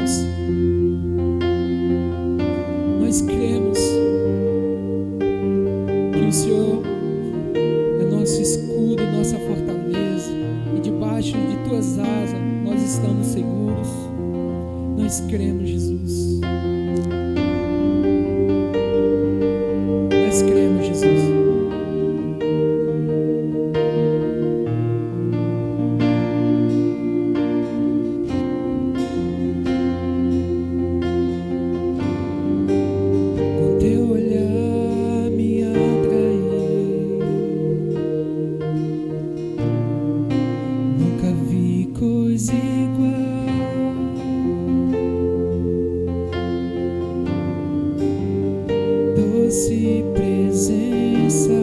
cremos. Nós cremos que o Senhor é nosso escudo, nossa fortaleza, e debaixo de tuas asas nós estamos seguros. Nós cremos, Jesus. Nós cremos, Jesus. Com teu olhar me atrair, nunca vi coisa igual. Doce presença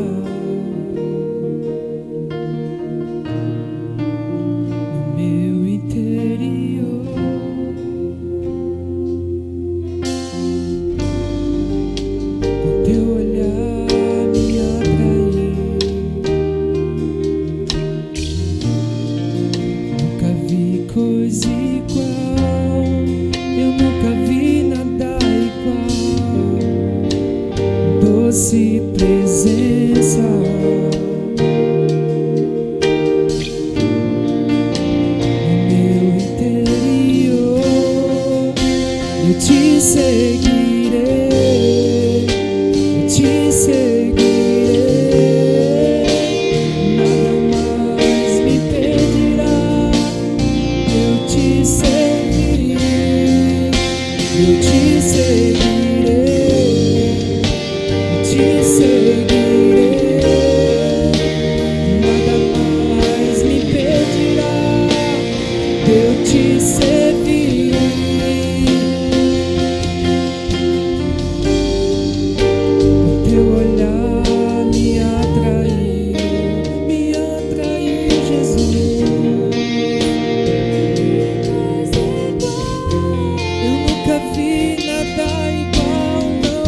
no meu interior. Com teu olhar me atrair, nunca vi coisa igual. Eu nunca vi nada igual. Doce presença no meu interior. Eu te seguirei, eu te seguirei. Nada mais me impedirá. Eu te seguirei, eu te seguirei. Te seguirei, nada mais me impedirá de eu te servir. O teu olhar me atraiu, Jesus. Eu nunca vi nada igual, não.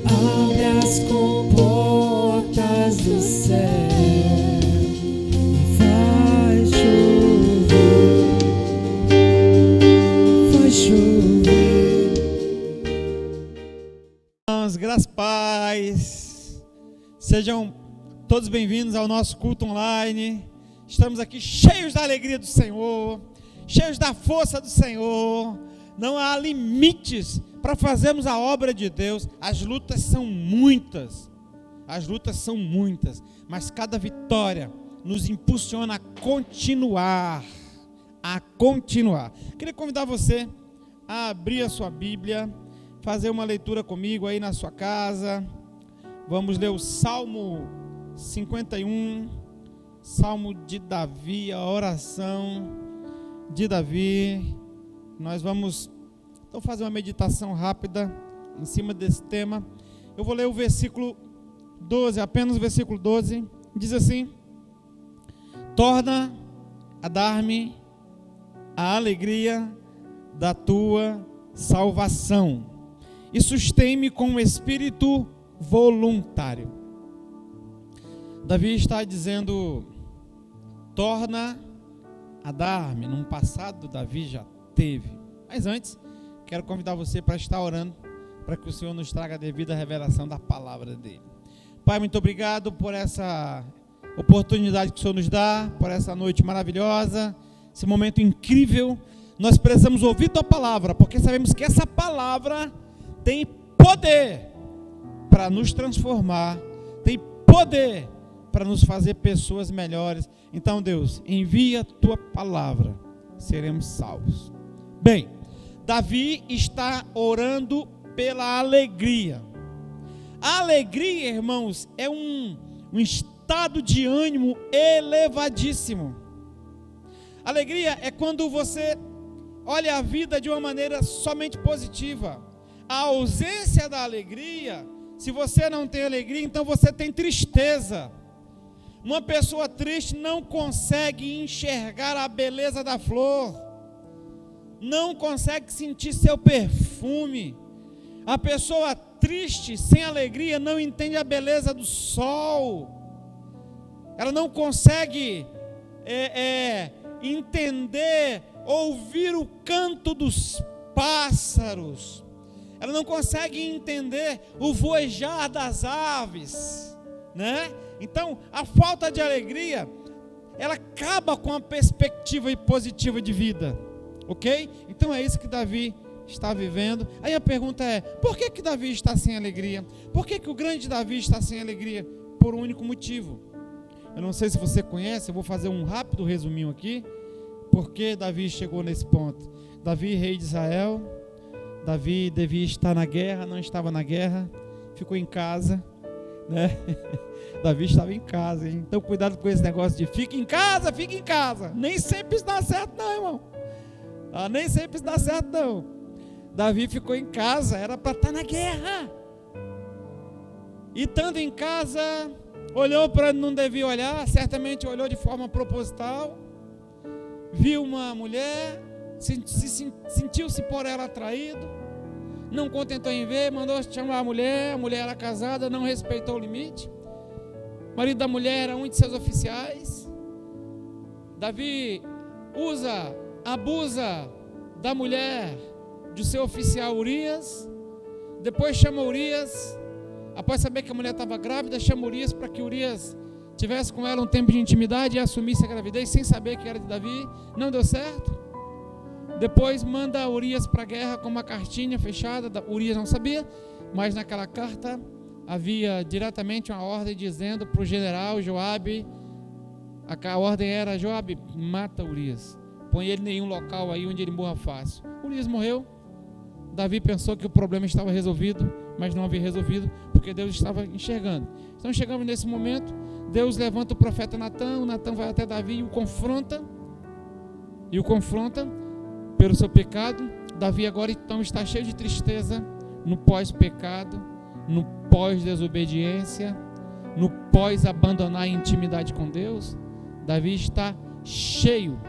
Abre as comportas do céu e faz chover, faz chover. Irmãos, graças, paz, sejam todos bem-vindos ao nosso culto online. Estamos aqui cheios da alegria do Senhor, cheios da força do Senhor. Não há limites para fazermos a obra de Deus. As lutas são muitas, mas cada vitória nos impulsiona a continuar. Queria convidar você a abrir a sua Bíblia, fazer uma leitura comigo aí na sua casa. Vamos ler o Salmo 51, Salmo de Davi, a oração de Davi. Nós vamos então fazer uma meditação rápida em cima desse tema. Eu vou ler o versículo 12, apenas o versículo 12. Diz assim: torna a dar-me a alegria da tua salvação e sustém-me com um espírito voluntário. Davi está dizendo: torna a dar-me. No passado Davi já teve, mas antes quero convidar você para estar orando, para que o Senhor nos traga a devida revelação da palavra dele. Pai, muito obrigado por essa oportunidade que o Senhor nos dá, por essa noite maravilhosa, esse momento incrível. Nós precisamos ouvir tua palavra, porque sabemos que essa palavra tem poder para nos transformar, tem poder para nos fazer pessoas melhores. Então, Deus, envia a tua palavra, seremos salvos. Bem, Davi está orando pela alegria. A alegria, irmãos, é um estado de ânimo elevadíssimo. Alegria é quando você olha a vida de uma maneira somente positiva. A ausência da alegria, se você não tem alegria, então você tem tristeza. Uma pessoa triste não consegue enxergar a beleza da flor, não consegue sentir seu perfume. A pessoa triste, sem alegria, não entende a beleza do sol. Ela não consegue entender, ouvir o canto dos pássaros. Ela não consegue entender o voejar das aves, né? Então, a falta de alegria, ela acaba com a perspectiva positiva de vida, ok? Então é isso que Davi está vivendo. Aí a pergunta é: por que Davi está sem alegria? Por que o grande Davi está sem alegria? Por um único motivo. Eu não sei se você conhece, eu vou fazer um rápido resuminho aqui. Por que Davi chegou nesse ponto? Davi, rei de Israel. Davi devia estar na guerra, não estava na guerra, ficou em casa, né? Davi estava em casa, hein? Então cuidado com esse negócio de fica em casa. Nem sempre isso dá certo não, irmão. Nem sempre isso dá certo não. Davi ficou em casa, era para estar na guerra. E estando em casa, olhou para onde não devia olhar, certamente olhou de forma proposital, viu uma mulher, sentiu-se por ela atraído, não contentou em ver, mandou chamar a mulher era casada, não respeitou o limite. O marido da mulher era um de seus oficiais. Davi abusa da mulher de seu oficial Urias. Depois chama Urias, após saber que a mulher estava grávida, chama Urias para que Urias tivesse com ela um tempo de intimidade e assumisse a gravidez sem saber que era de Davi. Não deu certo. Depois manda Urias para a guerra com uma cartinha fechada. Urias não sabia, mas naquela carta havia diretamente uma ordem dizendo para o general Joabe, a ordem era: Joabe, mata Urias, põe ele em nenhum local aí onde ele morra fácil. Urias morreu. Davi pensou que o problema estava resolvido, mas não havia resolvido, porque Deus estava enxergando. Então chegamos nesse momento, Deus levanta o profeta Natã, o Natã vai até Davi e o confronta pelo seu pecado. Davi agora então está cheio de tristeza no pós-pecado, no pós-desobediência, no pós-abandonar a intimidade com Deus. Davi está cheio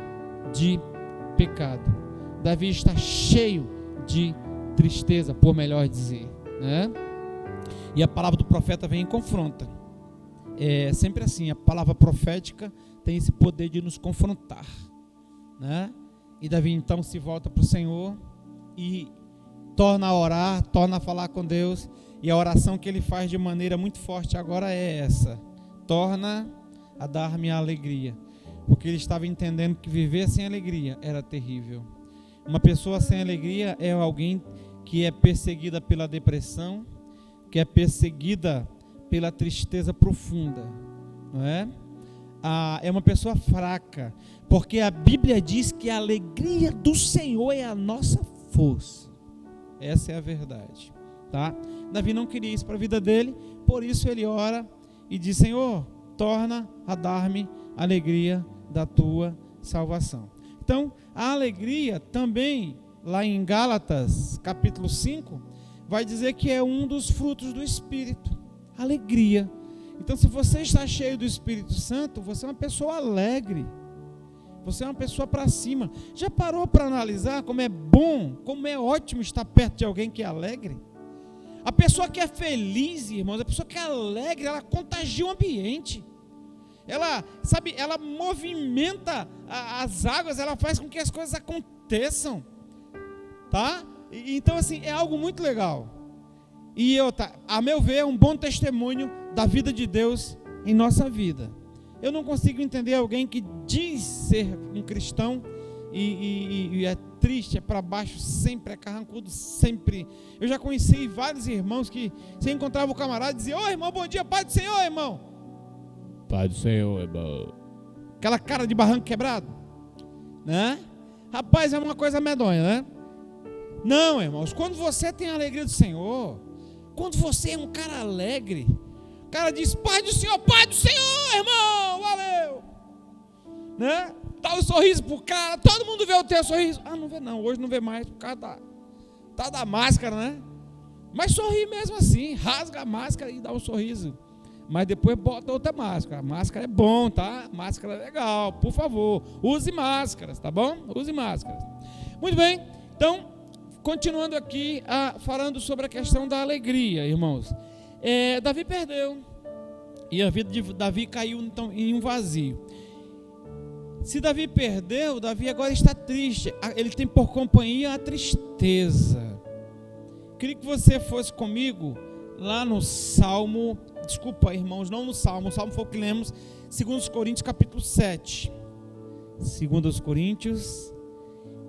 de pecado. Davi está cheio de tristeza, por melhor dizer, né? E a palavra do profeta vem e confronta. É sempre assim, a palavra profética tem esse poder de nos confrontar, né? E Davi então se volta para o Senhor e torna a orar, torna a falar com Deus, e a oração que ele faz de maneira muito forte agora é essa: torna a dar-me a alegria, porque ele estava entendendo que viver sem alegria era terrível. Uma pessoa sem alegria é alguém que é perseguida pela depressão, que é perseguida pela tristeza profunda, não é? É uma pessoa fraca, porque a Bíblia diz que a alegria do Senhor é a nossa força. Essa é a verdade, tá? Davi não queria isso para a vida dele, por isso ele ora e diz: Senhor, torna a dar-me a alegria da tua salvação. Então, a alegria também, lá em Gálatas, capítulo 5, vai dizer que é um dos frutos do Espírito, alegria. Então, se você está cheio do Espírito Santo, você é uma pessoa alegre, você é uma pessoa para cima. Já parou para analisar como é bom, como é ótimo estar perto de alguém que é alegre? A pessoa que é feliz, irmãos, a pessoa que é alegre, ela contagia o ambiente. Ela, sabe, ela movimenta as águas, ela faz com que as coisas aconteçam, tá? Então, assim, é algo muito legal. E a meu ver, é um bom testemunho da vida de Deus em nossa vida. Eu não consigo entender alguém que diz ser um cristão e é triste, é para baixo sempre, é carrancudo sempre. Eu já conheci vários irmãos que você encontrava o camarada e dizia: ô irmão, bom dia, Pai do Senhor, irmão. Pai do Senhor, irmão. Aquela cara de barranco quebrado, né? Rapaz, é uma coisa medonha, né? Não, irmãos, quando você tem a alegria do Senhor, quando você é um cara alegre, o cara diz: Pai do Senhor, irmão, valeu, né? Dá um sorriso pro cara, todo mundo vê o teu sorriso. Ah, não vê não, hoje não vê mais, por causa da máscara, né? Mas sorri mesmo assim, rasga a máscara e dá um sorriso. Mas depois bota outra máscara. A máscara é bom, tá? Máscara é legal, por favor, use máscaras, tá bom? Use máscaras. Muito bem, então, continuando aqui, falando sobre a questão da alegria, irmãos. Davi perdeu, e a vida de Davi caiu então em um vazio. Se Davi perdeu, Davi agora está triste. Ele tem por companhia a tristeza. Queria que você fosse comigo lá no Salmo, desculpa irmãos, não no Salmo, o Salmo foi o que lemos, 2 Coríntios capítulo 7. 2 Coríntios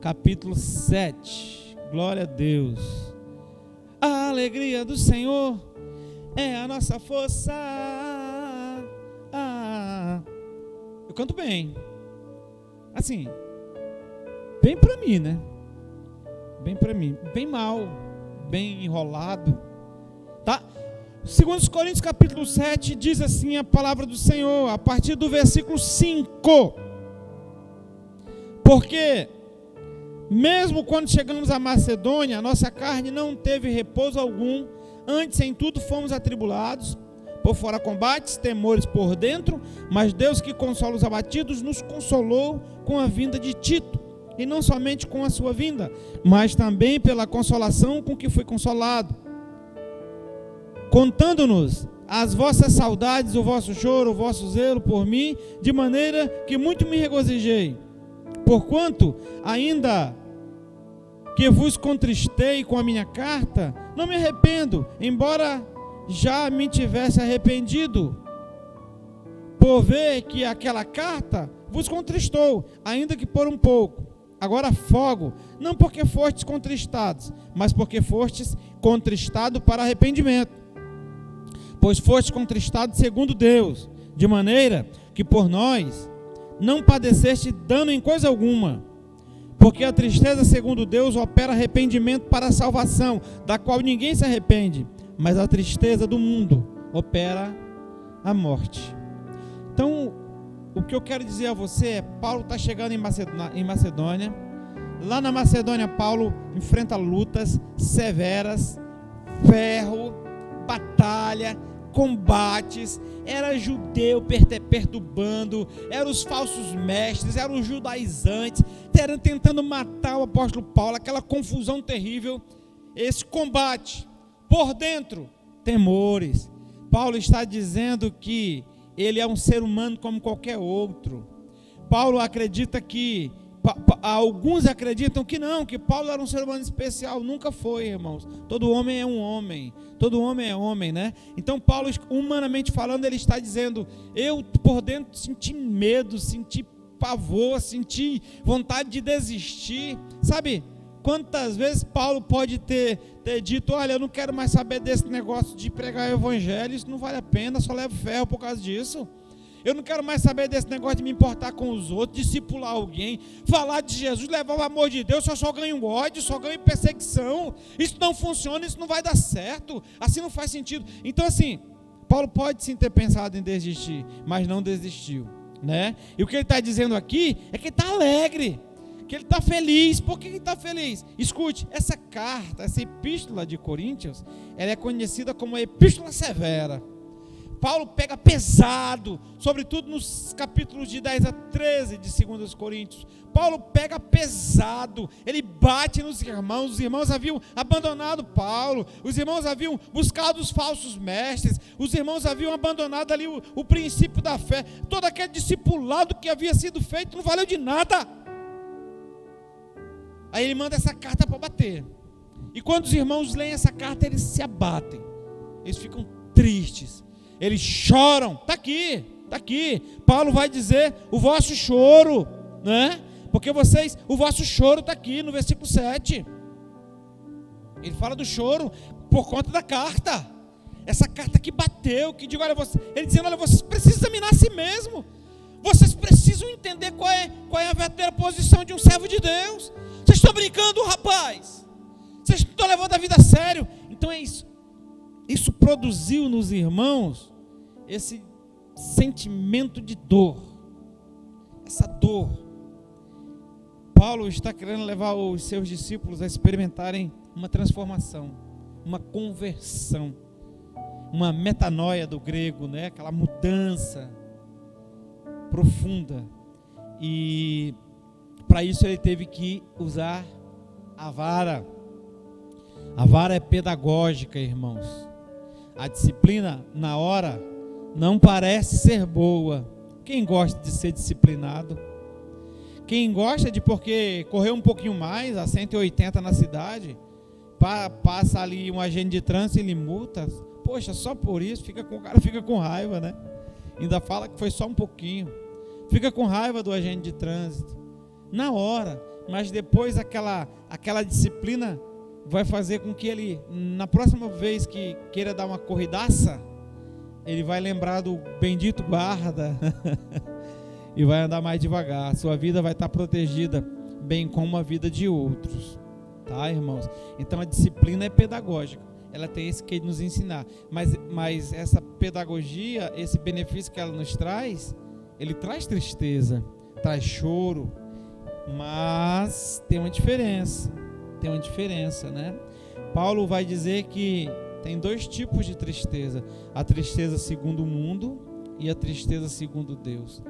capítulo 7. Glória a Deus. A alegria do Senhor é a nossa força. Eu canto bem. Assim, bem para mim, né? Bem para mim, bem mal, bem enrolado, tá? 2 Coríntios capítulo 7 diz assim a palavra do Senhor, a partir do versículo 5: porque mesmo quando chegamos à Macedônia, a nossa carne não teve repouso algum, antes em tudo fomos atribulados, por fora combates, temores por dentro, mas Deus que consola os abatidos, nos consolou com a vinda de Tito, e não somente com a sua vinda, mas também pela consolação com que foi consolado, contando-nos as vossas saudades, o vosso choro, o vosso zelo por mim, de maneira que muito me regozijei, porquanto ainda que vos contristei com a minha carta, não me arrependo, embora já me tivesse arrependido, por ver que aquela carta vos contristou, ainda que por um pouco. Agora fogo, não porque fostes contristados, mas porque fostes contristados para arrependimento. Pois fostes contristados segundo Deus, de maneira que por nós não padeceste dano em coisa alguma. Porque a tristeza segundo Deus opera arrependimento para a salvação, da qual ninguém se arrepende, mas a tristeza do mundo opera a morte. Então, o que eu quero dizer a você é: Paulo está chegando em Macedônia. Lá na Macedônia, Paulo enfrenta lutas severas, ferro, batalha, combates, era judeu perturbando, eram os falsos mestres, eram os judaizantes, tentando matar o apóstolo Paulo, aquela confusão terrível. Esse combate, por dentro, temores. Paulo está dizendo que ele é um ser humano como qualquer outro. Paulo acredita que, alguns acreditam que não, que Paulo era um ser humano especial. Nunca foi, irmãos. Todo homem é um homem. Todo homem é homem, né? Então Paulo, humanamente falando, ele está dizendo: eu por dentro senti medo, senti pavor, senti vontade de desistir. Sabe, quantas vezes Paulo pode ter dito: olha, eu não quero mais saber desse negócio de pregar o evangelho, isso não vale a pena, só levo ferro por causa disso. Eu não quero mais saber desse negócio de me importar com os outros, discipular alguém, falar de Jesus, levar o amor de Deus, eu só ganho ódio, só ganho perseguição. Isso não funciona, isso não vai dar certo, assim não faz sentido. Então assim, Paulo pode sim ter pensado em desistir, mas não desistiu, né? E o que ele está dizendo aqui é que ele está alegre, que ele está feliz. Por que ele está feliz? Escute, essa carta, essa epístola de Coríntios, ela é conhecida como a epístola severa. Paulo pega pesado, sobretudo nos capítulos de 10 a 13 de 2 Coríntios. Paulo pega pesado, ele bate nos irmãos. Os irmãos haviam abandonado Paulo, os irmãos haviam buscado os falsos mestres, os irmãos haviam abandonado ali o princípio da fé. Todo aquele discipulado que havia sido feito não valeu de nada. Aí ele manda essa carta para bater. E quando os irmãos leem essa carta, eles se abatem, eles ficam tristes, eles choram. Está aqui. Paulo vai dizer o vosso choro, né? Porque o vosso choro está aqui no versículo 7. Ele fala do choro por conta da carta. Essa carta que bateu, que digo, olha, ele dizendo: olha, vocês precisam examinar a si mesmo. Vocês precisam entender qual é a verdadeira posição de um servo de Deus. Vocês estão brincando, rapaz? Vocês estão levando a vida a sério? Então é isso. Isso produziu nos irmãos esse sentimento de dor, essa dor. Paulo está querendo levar os seus discípulos a experimentarem uma transformação, uma conversão, uma metanoia do grego, né? Aquela mudança profunda. E para isso ele teve que usar a vara. A vara é pedagógica, irmãos. A disciplina, na hora, não parece ser boa. Quem gosta de ser disciplinado? Quem gosta de, porque correu um pouquinho mais, a 180 na cidade, passa ali um agente de trânsito e ele multa. Poxa, só por isso o cara fica com raiva, né? Ainda fala que foi só um pouquinho. Fica com raiva do agente de trânsito. Na hora, mas depois aquela disciplina vai fazer com que ele, na próxima vez que queira dar uma corridaça, ele vai lembrar do bendito guarda e vai andar mais devagar. Sua vida vai estar protegida, bem como a vida de outros, tá, irmãos? Então a disciplina é pedagógica, ela tem esse que nos ensinar, mas essa pedagogia, esse benefício que ela nos traz, ele traz tristeza, traz choro, mas tem uma diferença, né? Paulo vai dizer que tem dois tipos de tristeza: a tristeza segundo o mundo e a tristeza segundo Deus.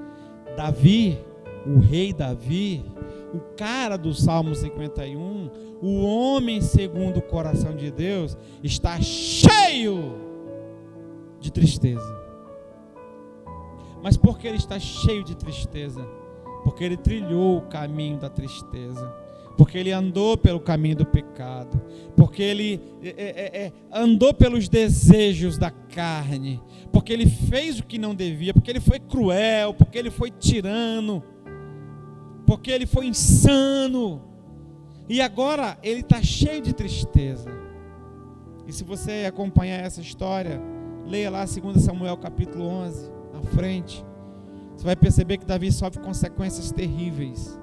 Davi, o rei Davi, o cara do Salmo 51, o homem segundo o coração de Deus, está cheio de tristeza. Mas por que ele está cheio de tristeza? Porque ele trilhou o caminho da tristeza, porque ele andou pelo caminho do pecado, porque ele andou pelos desejos da carne, porque ele fez o que não devia, porque ele foi cruel, porque ele foi tirano, porque ele foi insano, e agora ele está cheio de tristeza. E se você acompanhar essa história, leia lá 2 Samuel capítulo 11, à frente, você vai perceber que Davi sofre consequências terríveis.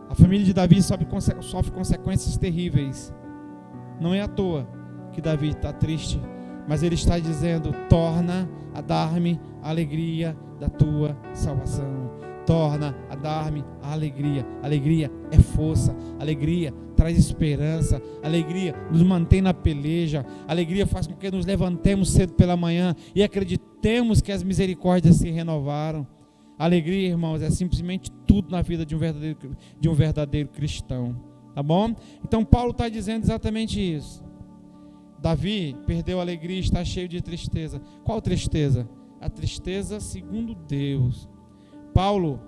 A família de Davi sofre consequências terríveis. Não é à toa que Davi está triste, mas ele está dizendo: torna a dar-me a alegria da tua salvação, torna a dar-me a alegria. Alegria é força, alegria traz esperança, alegria nos mantém na peleja, alegria faz com que nos levantemos cedo pela manhã e acreditemos que as misericórdias se renovaram. Alegria, irmãos, é simplesmente tudo na vida de um verdadeiro cristão, tá bom? Então Paulo está dizendo exatamente isso. Davi perdeu a alegria e está cheio de tristeza. Qual tristeza? A tristeza segundo Deus. Paulo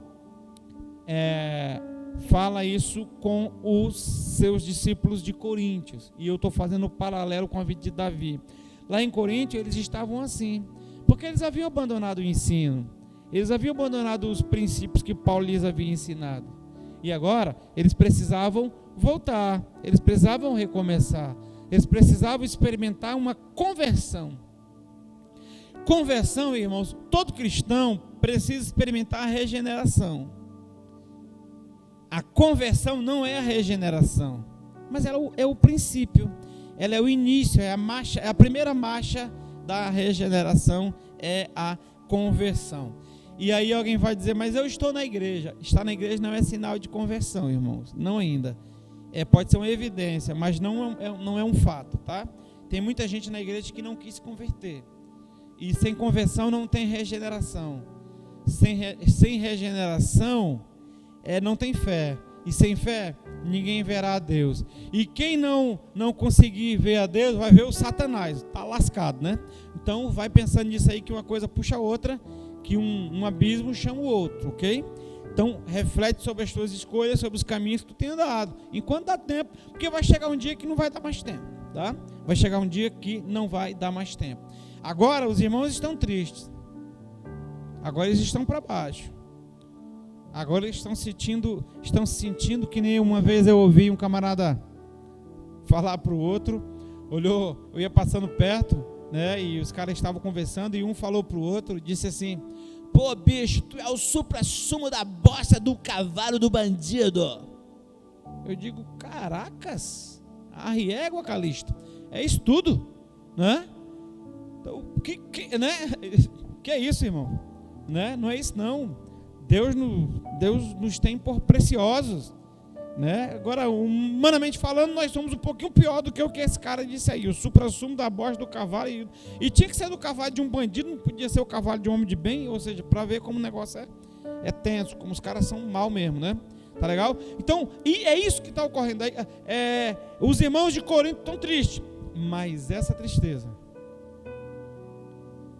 fala isso com os seus discípulos de Coríntios, e eu estou fazendo um paralelo com a vida de Davi. Lá em Coríntios eles estavam assim, porque eles haviam abandonado o ensino, eles haviam abandonado os princípios que Paulo lhes havia ensinado, e agora eles precisavam voltar, eles precisavam recomeçar, eles precisavam experimentar uma conversão. Conversão, irmãos, todo cristão precisa experimentar a regeneração. A conversão não é a regeneração, mas ela é o princípio, ela é o início, é a primeira marcha da regeneração, é a conversão. E aí alguém vai dizer, mas eu estou na igreja. Estar na igreja não é sinal de conversão, irmãos, não ainda. Pode ser uma evidência, mas não é um fato, tá? Tem muita gente na igreja que não quis se converter. E sem conversão não tem regeneração. Sem regeneração não tem fé. E sem fé ninguém verá a Deus. E quem não conseguir ver a Deus vai ver o Satanás. Está lascado, né? Então vai pensando nisso aí, que uma coisa puxa a outra, que um abismo chama o outro, ok? Então reflete sobre as tuas escolhas, sobre os caminhos que tu tem andado, enquanto dá tempo, porque vai chegar um dia que não vai dar mais tempo, tá? Vai chegar um dia que não vai dar mais tempo. Agora os irmãos estão tristes, agora eles estão para baixo, agora eles estão se sentindo que nem uma vez eu ouvi um camarada falar para o outro, olhou, eu ia passando perto, né, e os caras estavam conversando, e um falou para o outro, disse assim: pô, bicho, tu é o supra-sumo da bosta do cavalo do bandido. Eu digo, caracas, arriégua, Calixto, é isso tudo, né? Então, né? Que é isso, irmão? Né? Não é isso não. Deus nos tem por preciosos, né? Agora, humanamente falando, nós somos um pouquinho pior do que o que esse cara disse aí, o supra-sumo da bosta do cavalo, e tinha que ser do cavalo de um bandido, não podia ser o cavalo de um homem de bem, ou seja, para ver como o negócio é tenso, como os caras são mal mesmo, né? Tá legal? Então, e é isso que está ocorrendo aí. Os irmãos de Corinto estão tristes, mas essa tristeza,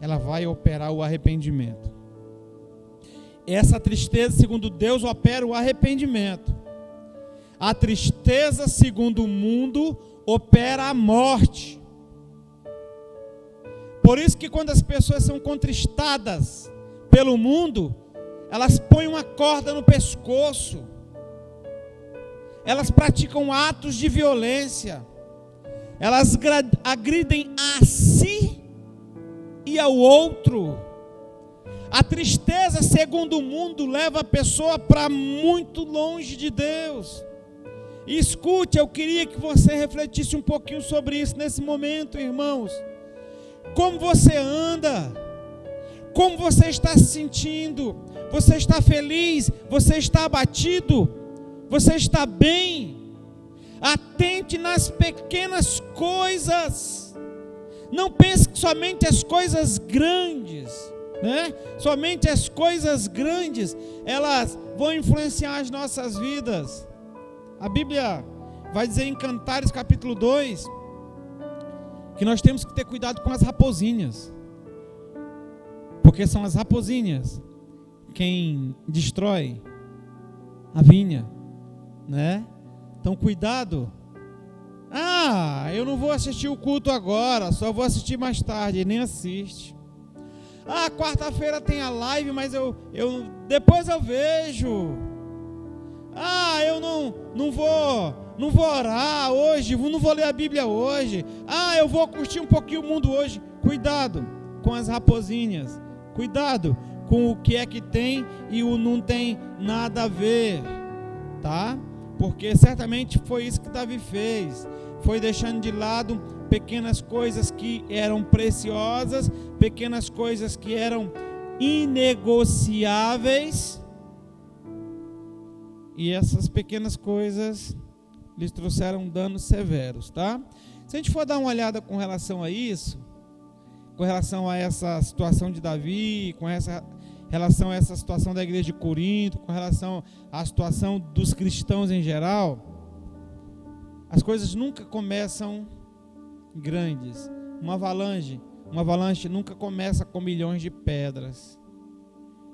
ela vai operar o arrependimento. Essa tristeza, segundo Deus, opera o arrependimento. A tristeza, segundo o mundo, opera a morte. Por isso que quando as pessoas são contristadas pelo mundo, elas põem uma corda no pescoço, elas praticam atos de violência, elas agridem a si e ao outro. A tristeza, segundo o mundo, leva a pessoa para muito longe de Deus. E escute, eu queria que você refletisse um pouquinho sobre isso nesse momento, irmãos. Como você anda? Como você está se sentindo? Você está feliz? Você está abatido? Você está bem? Atente nas pequenas coisas. Não pense que somente as coisas grandes, né? Somente as coisas grandes, elas vão influenciar as nossas vidas. A Bíblia vai dizer em Cantares capítulo 2 que nós temos que ter cuidado com as raposinhas, porque são as raposinhas quem destrói a vinha, né? Então cuidado. Eu não vou assistir o culto agora, só vou assistir mais tarde. E nem assiste. Quarta-feira tem a live, mas depois eu vejo. Eu não vou orar hoje, não vou ler a Bíblia hoje. Eu vou curtir um pouquinho o mundo hoje. Cuidado com as raposinhas. Cuidado com o que é que tem e o não tem nada a ver, tá? Porque certamente foi isso que Davi fez. Foi deixando de lado pequenas coisas que eram preciosas, pequenas coisas que eram inegociáveis, E essas pequenas coisas lhes trouxeram danos severos, tá? Se a gente for dar uma olhada com relação a isso, com relação a essa situação de Davi, com relação a essa situação da igreja de Corinto, com relação à situação dos cristãos em geral, as coisas nunca começam grandes. Uma avalanche nunca começa com milhões de pedras.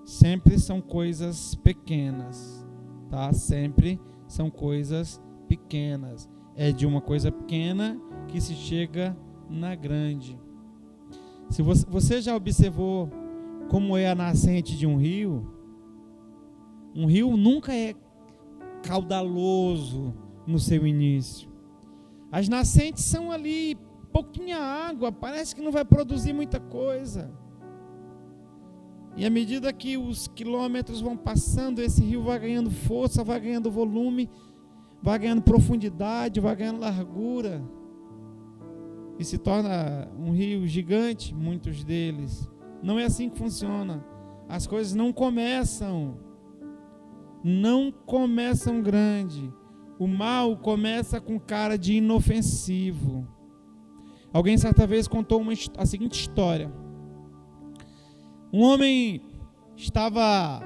Sempre são coisas pequenas, tá? Sempre são coisas pequenas. É de uma coisa pequena que se chega na grande. Se você já observou como é a nascente de um rio nunca é caudaloso no seu início. As nascentes são ali, pouquinha água, parece que não vai produzir muita coisa. E à medida que os quilômetros vão passando, esse rio vai ganhando força, vai ganhando volume, vai ganhando profundidade, vai ganhando largura. E se torna um rio gigante, muitos deles. Não é assim que funciona. As coisas não começam grande. O mal começa com cara de inofensivo. Alguém certa vez contou a seguinte história. Um homem estava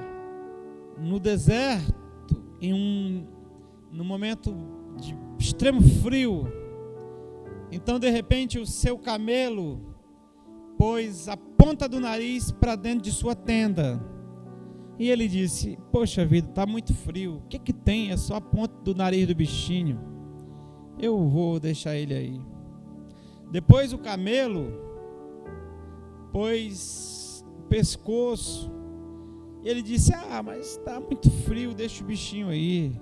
no deserto, num momento de extremo frio. Então, de repente, o seu camelo pôs a ponta do nariz para dentro de sua tenda. E ele disse: poxa vida, está muito frio. O que tem? É só a ponta do nariz do bichinho. Eu vou deixar ele aí. Depois o camelo pôs o pescoço. Ele disse: mas está muito frio, deixa o bichinho aí.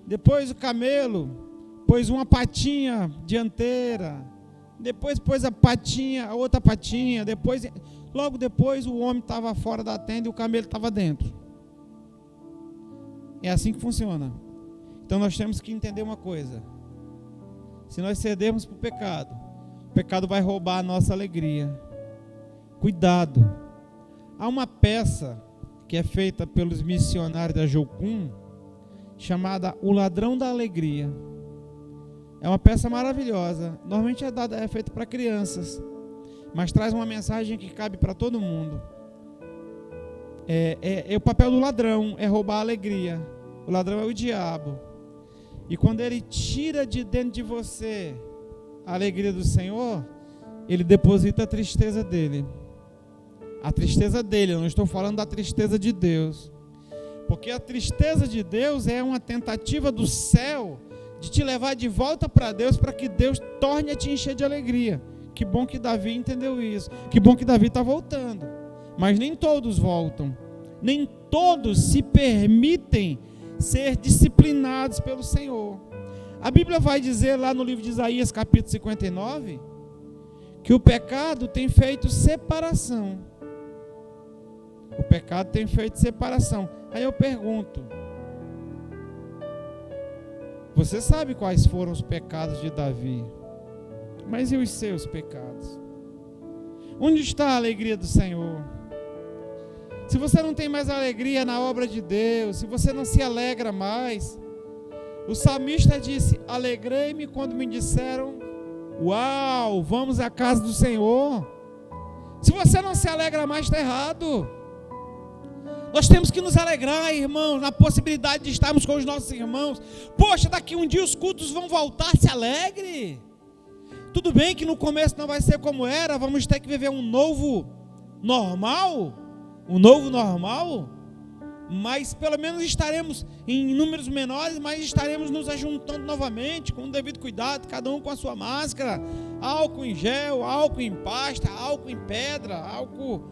Depois o camelo pôs uma patinha dianteira. Depois pôs a outra patinha. Logo depois o homem estava fora da tenda e o camelo estava dentro. É assim que funciona. Então nós temos que entender uma coisa. Se nós cedermos para o pecado vai roubar a nossa alegria. Cuidado. Há uma peça que é feita pelos missionários da Jocum, chamada O Ladrão da Alegria. É uma peça maravilhosa. Normalmente é feita para crianças, mas traz uma mensagem que cabe para todo mundo. O papel do ladrão é roubar a alegria. O ladrão é o diabo. E quando ele tira de dentro de você a alegria do Senhor, ele deposita a tristeza dele. A tristeza dele, eu não estou falando da tristeza de Deus. Porque a tristeza de Deus é uma tentativa do céu de te levar de volta para Deus, para que Deus torne a te encher de alegria. Que bom que Davi entendeu isso. Que bom que Davi está voltando. Mas nem todos voltam. Nem todos se permitem ser disciplinados pelo Senhor. A Bíblia vai dizer lá no livro de Isaías, capítulo 59, que o pecado tem feito separação. O pecado tem feito separação. Aí eu pergunto: você sabe quais foram os pecados de Davi? Mas e os seus pecados? Onde está a alegria do Senhor? Se você não tem mais alegria na obra de Deus, se você não se alegra mais, o salmista disse: alegrei-me quando me disseram: uau, vamos à casa do Senhor. Se você não se alegra mais, está errado. Nós temos que nos alegrar, irmãos, na possibilidade de estarmos com os nossos irmãos. Poxa, daqui um dia os cultos vão voltar, se alegre. Tudo bem que no começo não vai ser como era, vamos ter que viver um novo normal, mas pelo menos estaremos em números menores, mas estaremos nos ajuntando novamente, com o devido cuidado, cada um com a sua máscara, álcool em gel, álcool em pasta, álcool em pedra, álcool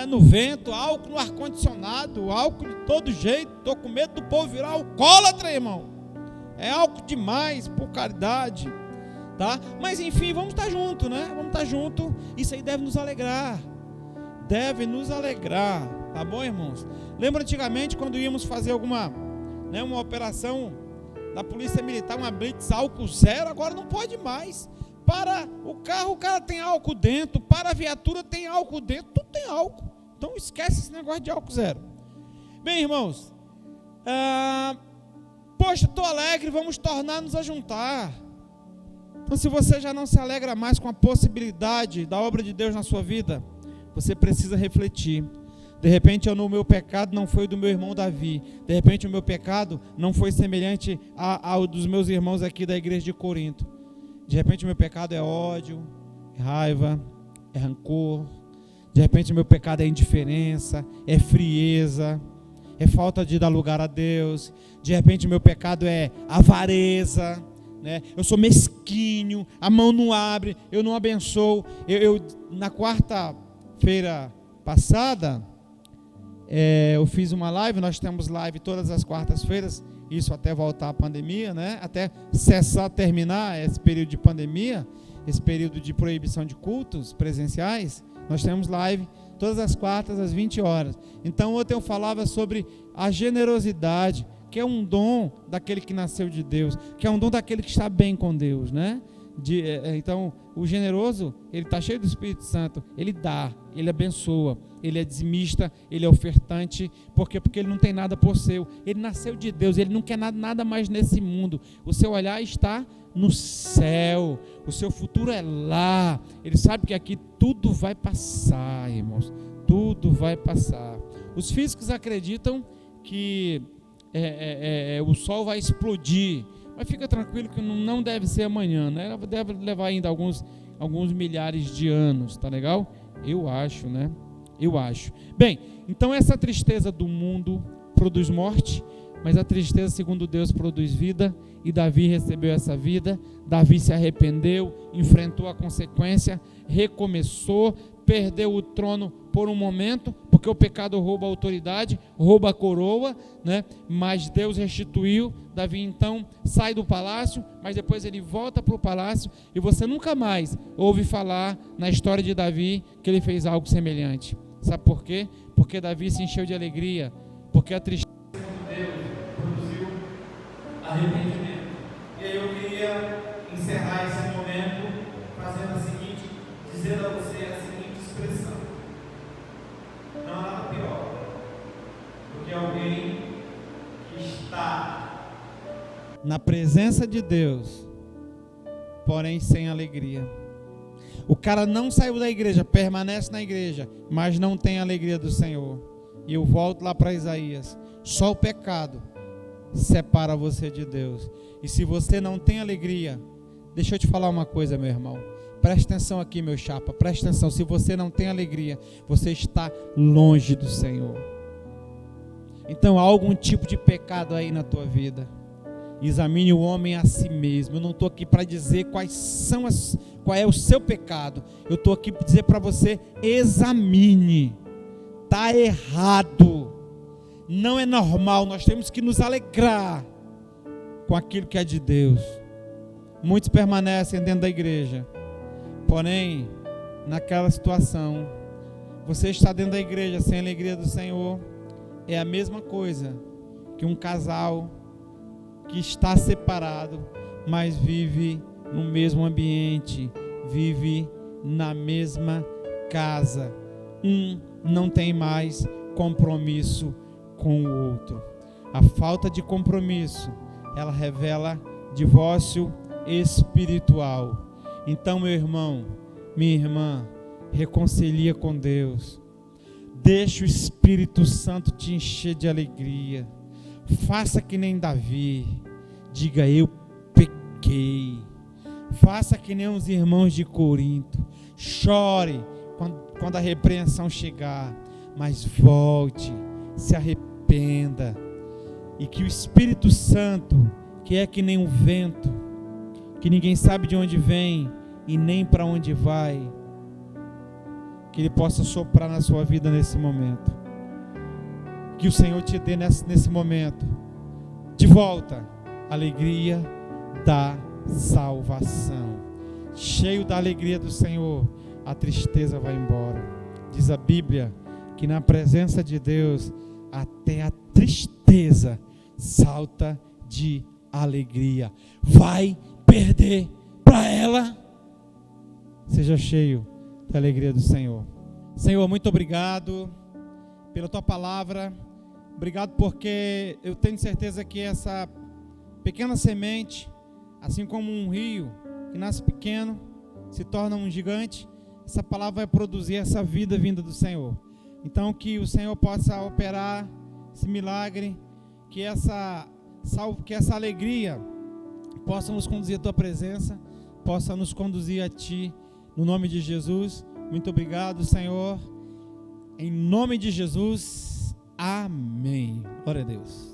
no vento, álcool no ar-condicionado, álcool de todo jeito. Estou com medo do povo virar alcoólatra, irmão. É álcool demais, por caridade, tá? Mas enfim, vamos estar juntos, né? Vamos estar juntos. Isso aí deve nos alegrar. Tá bom, irmãos? Lembra antigamente quando íamos fazer uma operação da polícia militar, uma blitz álcool zero? Agora não pode mais. Para o carro, o cara tem álcool dentro. Para a viatura, tem álcool dentro. Tudo tem álcool. Então esquece esse negócio de álcool zero. Bem, irmãos, Poxa, estou alegre, vamos tornar-nos a juntar. Então, se você já não se alegra mais com a possibilidade da obra de Deus na sua vida, você precisa refletir. De repente, o meu pecado não foi do meu irmão Davi. De repente, o meu pecado não foi semelhante ao dos meus irmãos aqui da igreja de Corinto. De repente, o meu pecado é ódio, é raiva, é rancor. De repente, o meu pecado é indiferença, é frieza, é falta de dar lugar a Deus. De repente, o meu pecado é avareza, né? Eu sou mesquinho, a mão não abre, eu não abençoo. Na quarta-feira passada, eu fiz uma live. Nós temos live todas as quartas-feiras, isso até voltar a pandemia, né? Até terminar esse período de pandemia, esse período de proibição de cultos presenciais. Nós temos live todas as quartas às 20 horas. Então ontem eu falava sobre a generosidade, que é um dom daquele que nasceu de Deus, que é um dom daquele que está bem com Deus, né? Então o generoso, ele está cheio do Espírito Santo, ele dá, ele abençoa, ele é dizimista, ele é ofertante. Por quê? Porque ele não tem nada por seu, ele nasceu de Deus, ele não quer nada mais nesse mundo. O seu olhar está no céu, o seu futuro é lá. Ele sabe que aqui tudo vai passar, irmãos, tudo vai passar. Os físicos acreditam que o sol vai explodir, mas fica tranquilo que não deve ser amanhã, né? Deve levar ainda alguns milhares de anos, tá legal? Eu acho, né? Eu acho. Bem, então essa tristeza do mundo produz morte, mas a tristeza, segundo Deus, produz vida. E Davi recebeu essa vida. Davi se arrependeu, enfrentou a consequência, recomeçou, perdeu o trono por um momento, porque o pecado rouba a autoridade, rouba a coroa, né? Mas Deus restituiu. Davi então sai do palácio, mas depois ele volta para o palácio, e você nunca mais ouve falar na história de Davi que ele fez algo semelhante. Sabe por quê? Porque Davi se encheu de alegria, porque a tristeza de Deus produziu arrependimento. E aí eu queria encerrar esse momento fazendo dizendo a você a seguinte expressão: não há nada pior do que alguém que está na presença de Deus, porém sem alegria. O cara não saiu da igreja, permanece na igreja, mas não tem a alegria do Senhor. E eu volto lá para Isaías: só o pecado separa você de Deus. E se você não tem alegria, deixa eu te falar uma coisa, meu irmão, presta atenção aqui, meu chapa, presta atenção. Se você não tem alegria, você está longe do Senhor. Então há algum tipo de pecado aí na tua vida. Examine o homem a si mesmo. Eu não estou aqui para dizer qual é o seu pecado. Eu estou aqui para dizer para você: examine. Está errado. Não é normal. Nós temos que nos alegrar com aquilo que é de Deus. Muitos permanecem dentro da igreja, porém, naquela situação, você está dentro da igreja sem a alegria do Senhor. É a mesma coisa que um casal que está separado, mas vive no mesmo ambiente, vive na mesma casa. Um não tem mais compromisso com o outro. A falta de compromisso, ela revela divórcio espiritual. Então, meu irmão, minha irmã, reconcilia com Deus. Deixa o Espírito Santo te encher de alegria. Faça que nem Davi. Diga: eu pequei. Faça que nem os irmãos de Corinto. Chore quando a repreensão chegar, mas volte, se arrependa. E que o Espírito Santo, que é que nem um vento, que ninguém sabe de onde vem e nem para onde vai, que Ele possa soprar na sua vida nesse momento. Que o Senhor te dê nesse momento de volta a alegria da salvação. Cheio da alegria do Senhor, a tristeza vai embora. Diz a Bíblia que na presença de Deus até a tristeza salta de alegria. Vai perder para ela? Seja cheio da alegria do Senhor. Senhor, muito obrigado pela tua palavra. Obrigado porque eu tenho certeza que essa pequena semente, assim como um rio que nasce pequeno, se torna um gigante, essa palavra vai produzir essa vida vinda do Senhor. Então que o Senhor possa operar esse milagre, que essa alegria possa nos conduzir à tua presença, possa nos conduzir a ti, no nome de Jesus. Muito obrigado, Senhor. Em nome de Jesus, amém. Glória a Deus.